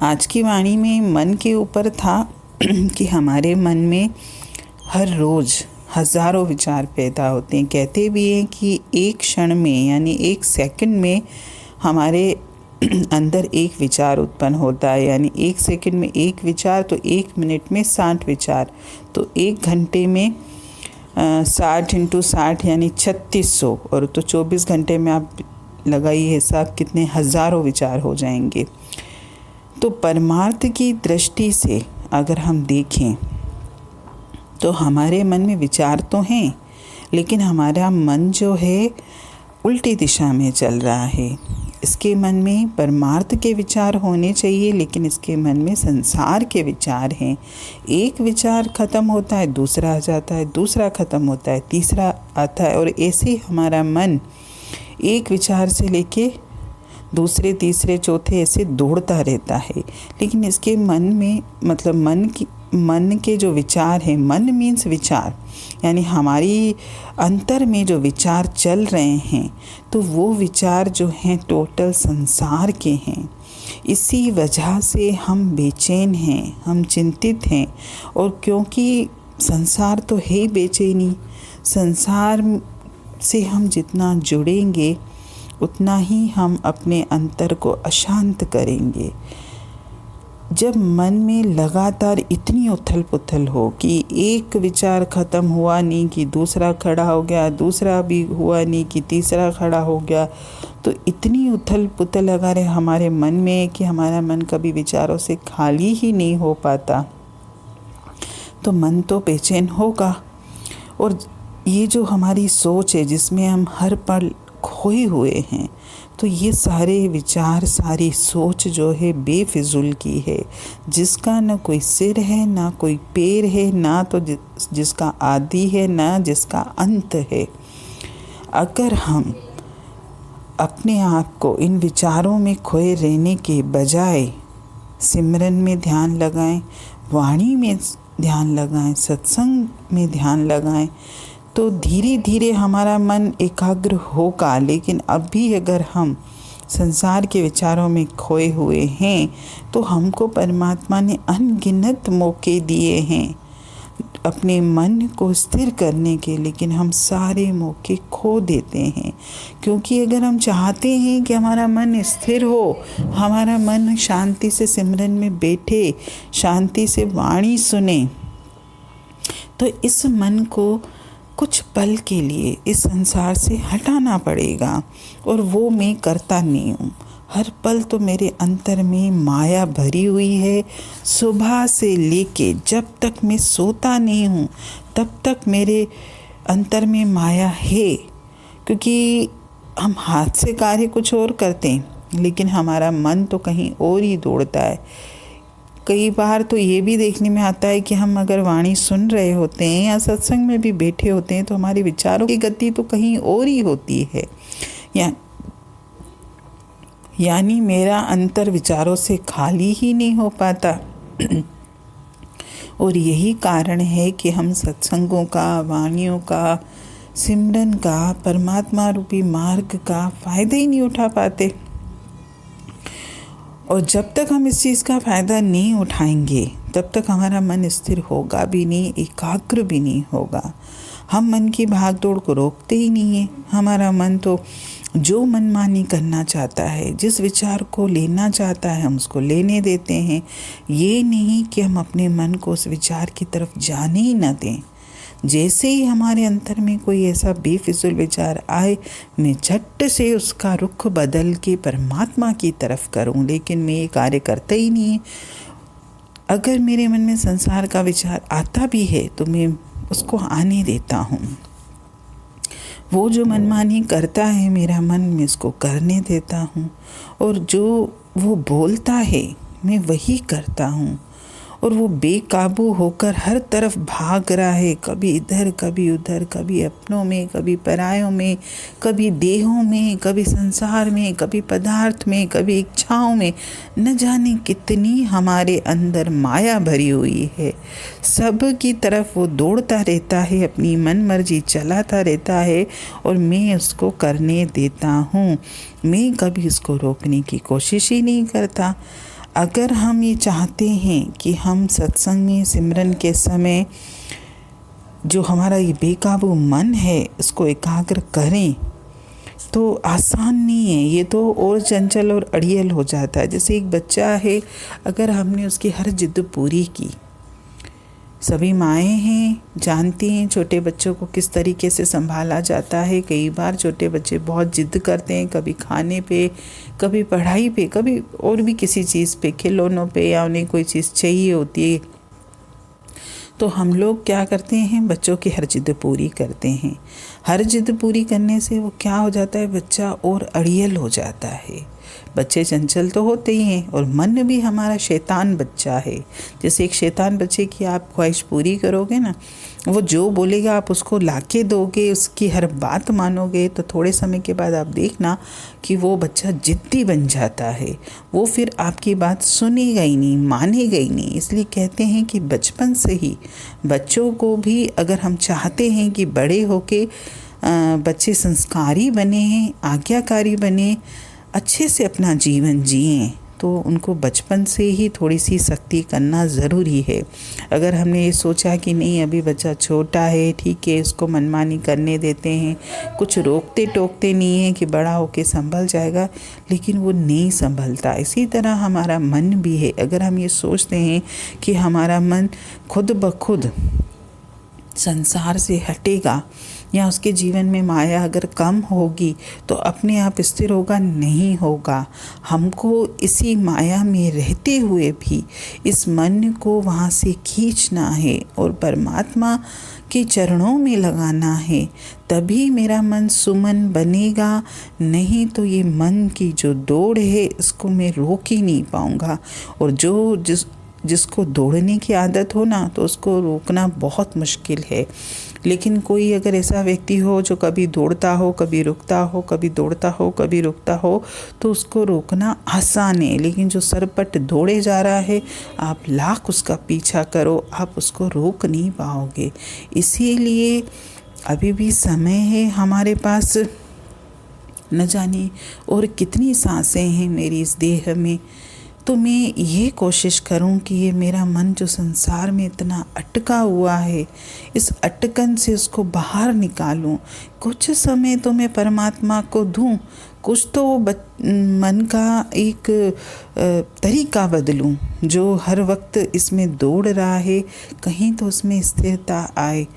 आज की वाणी में मन के ऊपर था कि हमारे मन में हर रोज़ हज़ारों विचार पैदा होते हैं। कहते भी हैं कि एक क्षण में यानी एक सेकंड में हमारे अंदर एक विचार उत्पन्न होता है, यानी एक सेकंड में एक विचार तो एक मिनट में 60 विचार, तो एक घंटे में 60 × 60 यानी 3600, और तो 24 घंटे में आप लगाइए हिसाब कितने हज़ारों विचार हो जाएंगे। तो परमार्थ की दृष्टि से अगर हम देखें तो हमारे मन में विचार तो हैं, लेकिन हमारा मन जो है उल्टी दिशा में चल रहा है। इसके मन में परमार्थ के विचार होने चाहिए, लेकिन इसके मन में संसार के विचार हैं। एक विचार ख़त्म होता है, दूसरा आ जाता है, दूसरा ख़त्म होता है, तीसरा आता है, और ऐसे ही हमारा मन एक विचार से लेके दूसरे, तीसरे, चौथे ऐसे दौड़ता रहता है। लेकिन इसके मन में मतलब मन के जो विचार हैं, मन मीन्स विचार, यानी हमारी अंतर में जो विचार चल रहे हैं, तो वो विचार जो हैं टोटल संसार के हैं। इसी वजह से हम बेचैन हैं, हम चिंतित हैं। और क्योंकि संसार तो है ही बेचैनी, संसार से हम जितना जुड़ेंगे उतना ही हम अपने अंतर को अशांत करेंगे। जब मन में लगातार इतनी उथल पुथल हो कि एक विचार ख़त्म हुआ नहीं कि दूसरा खड़ा हो गया, दूसरा भी हुआ नहीं कि तीसरा खड़ा हो गया, तो इतनी उथल पुथल अगर हमारे मन में कि हमारा मन कभी विचारों से खाली ही नहीं हो पाता, तो मन तो बेचैन होगा। और ये जो हमारी सोच है जिसमें हम हर पल खोए हुए हैं, तो ये सारे विचार, सारी सोच जो है बेफिजूल की है, जिसका न कोई सिर है, ना कोई पैर है, ना तो जिसका आदि है, ना जिसका अंत है। अगर हम अपने आप को इन विचारों में खोए रहने के बजाय सिमरन में ध्यान लगाएं, वाणी में ध्यान लगाएं, सत्संग में ध्यान लगाएं, तो धीरे धीरे हमारा मन एकाग्र होगा। लेकिन अभी अगर हम संसार के विचारों में खोए हुए हैं, तो हमको परमात्मा ने अनगिनत मौके दिए हैं अपने मन को स्थिर करने के, लेकिन हम सारे मौके खो देते हैं। क्योंकि अगर हम चाहते हैं कि हमारा मन स्थिर हो, हमारा मन शांति से सिमरन में बैठे, शांति से वाणी सुने, तो इस मन को कुछ पल के लिए इस संसार से हटाना पड़ेगा। और वो मैं करता नहीं हूँ। हर पल तो मेरे अंतर में माया भरी हुई है। सुबह से लेके जब तक मैं सोता नहीं हूँ, तब तक मेरे अंतर में माया है। क्योंकि हम हाथ से कार्य कुछ और करते हैं, लेकिन हमारा मन तो कहीं और ही दौड़ता है। कई बार तो ये भी देखने में आता है कि हम अगर वाणी सुन रहे होते हैं या सत्संग में भी बैठे होते हैं, तो हमारे विचारों की गति तो कहीं और ही होती है। यानी मेरा अंतर विचारों से खाली ही नहीं हो पाता। और यही कारण है कि हम सत्संगों का, वाणियों का, सिमरन का, परमात्मा रूपी मार्ग का फ़ायदा ही नहीं उठा पाते। और जब तक हम इस चीज़ का फ़ायदा नहीं उठाएंगे, तब तक हमारा मन स्थिर होगा भी नहीं, एकाग्र भी नहीं होगा। हम मन की भाग दौड़ को रोकते ही नहीं है। हमारा मन तो जो मनमानी करना चाहता है, जिस विचार को लेना चाहता है, हम उसको लेने देते हैं। ये नहीं कि हम अपने मन को उस विचार की तरफ जाने ही ना दें। जैसे ही हमारे अंतर में कोई ऐसा बेफिजूल विचार आए, मैं झट से उसका रुख बदल के परमात्मा की तरफ करूं, लेकिन मैं ये कार्य करता ही नहीं है। अगर मेरे मन में संसार का विचार आता भी है, तो मैं उसको आने देता हूँ। वो जो मनमानी करता है मेरा मन, मैं उसको करने देता हूँ। और जो वो बोलता है, मैं वही करता हूँ। और वो बेकाबू होकर हर तरफ भाग रहा है, कभी इधर कभी उधर, कभी अपनों में, कभी परायों में, कभी देहों में, कभी संसार में, कभी पदार्थ में, कभी इच्छाओं में। न जाने कितनी हमारे अंदर माया भरी हुई है। सब की तरफ वो दौड़ता रहता है, अपनी मन मर्जी चलाता रहता है, और मैं उसको करने देता हूँ। मैं कभी उसको रोकने की कोशिश ही नहीं करता। अगर हम ये चाहते हैं कि हम सत्संग में सिमरन के समय जो हमारा ये बेकाबू मन है उसको एकाग्र करें, तो आसान नहीं है ये, तो और चंचल और अड़ियल हो जाता है। जैसे एक बच्चा है, अगर हमने उसकी हर जिद पूरी की, सभी माएँ हैं, जानती हैं छोटे बच्चों को किस तरीके से संभाला जाता है। कई बार छोटे बच्चे बहुत जिद करते हैं, कभी खाने पे, कभी पढ़ाई पे, कभी और भी किसी चीज़ पे, खिलौनों पे, या उन्हें कोई चीज़ चाहिए होती है। तो हम लोग क्या करते हैं, बच्चों की हर जिद पूरी करते हैं। हर जिद पूरी करने से वो क्या हो जाता है, बच्चा और अड़ियल हो जाता है। बच्चे चंचल तो होते ही हैं, और मन भी हमारा शैतान बच्चा है। जैसे एक शैतान बच्चे की आप ख्वाहिश पूरी करोगे ना, वो जो बोलेगा आप उसको लाके दोगे, उसकी हर बात मानोगे, तो थोड़े समय के बाद आप देखना कि वो बच्चा जिद्दी बन जाता है। वो फिर आपकी बात सुनेगा ही नहीं, मानेगा ही नहीं। इसलिए कहते हैं कि बचपन से ही बच्चों को भी, अगर हम चाहते हैं कि बड़े होके बच्चे संस्कारी बने हैं, आज्ञाकारी बने, अच्छे से अपना जीवन जिएं, तो उनको बचपन से ही थोड़ी सी सख्ती करना ज़रूरी है। अगर हमने ये सोचा कि नहीं अभी बच्चा छोटा है, ठीक है, उसको मनमानी करने देते हैं, कुछ रोकते टोकते नहीं है कि बड़ा होके संभल जाएगा, लेकिन वो नहीं संभलता। इसी तरह हमारा मन भी है। अगर हम ये सोचते हैं कि हमारा मन खुद ब खुद संसार से हटेगा, या उसके जीवन में माया अगर कम होगी तो अपने आप स्थिर होगा, नहीं होगा। हमको इसी माया में रहते हुए भी इस मन को वहाँ से खींचना है और परमात्मा के चरणों में लगाना है, तभी मेरा मन सुमन बनेगा। नहीं तो ये मन की जो दौड़ है इसको मैं रोक ही नहीं पाऊँगा। और जिसको दौड़ने की आदत हो ना, तो उसको रोकना बहुत मुश्किल है। लेकिन कोई अगर ऐसा व्यक्ति हो जो कभी दौड़ता हो, कभी रुकता हो, कभी दौड़ता हो, कभी रुकता हो, तो उसको रोकना आसान है। लेकिन जो सरपट दौड़े जा रहा है, आप लाख उसका पीछा करो, आप उसको रोक नहीं पाओगे। इसीलिए अभी भी समय है हमारे पास, न जाने और कितनी सांसें हैं मेरी इस देह में। तो मैं ये कोशिश करूं कि ये मेरा मन जो संसार में इतना अटका हुआ है, इस अटकन से उसको बाहर निकालूं। कुछ समय तो मैं परमात्मा को दूं, कुछ तो मन का एक तरीका बदलूं, जो हर वक्त इसमें दौड़ रहा है, कहीं तो उसमें स्थिरता आए।